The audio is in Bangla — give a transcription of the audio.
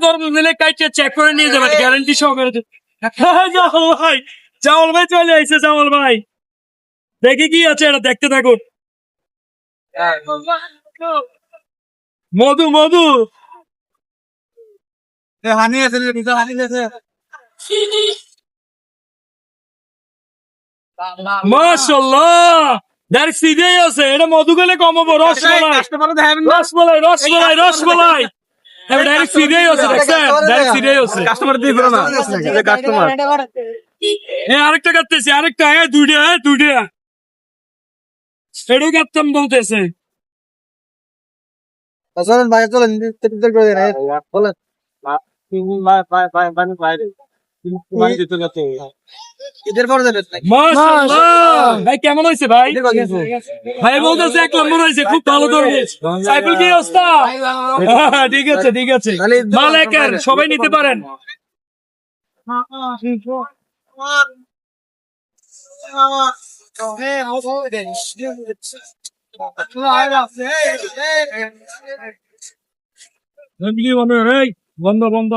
তরমুজ নিলে কাইটে চেক করে নিয়ে যাবেন, গ্যারান্টি সহকারে। জামাল ভাই, জামাল ভাই চলে আইছে, জামাল ভাই দেখি কি আছে এটা, দেখতে থাকুন। মধু মধু হানি আছে, হানি আছে। মাশাআল্লাহ, ডাইরেক্ট সিধেই আছে। এটা মধু গেলে কমাবো। রসমালাই রসমালাই রসমালাই রসমালাই, ডাইরেক্ট সিধেই আছে, দেখছেন? ডাইরেক্ট সিধেই আছে। কাস্টমার দিয়ে না কাস্টমার। আরেকটা কাটতেছি, আরেকটা, দুইটা, দুইটা এটাও কাটতাম বলতেছে। চলেন ভাই, চলেন করে দেন, বলেন। ঈদের পরে যাবেন মাশাআল্লাহ ভাই, কেমন হয়েছে ভাই? ভাই বলতেছে 1 নম্বর হয়েছে, খুব ভালো তরমুজ। সাইফুল কি অবস্থা? ঠিক আছে ঠিক আছে, মাল একের, সবাই নিতে পারেন। বন্ধ বন্ধ।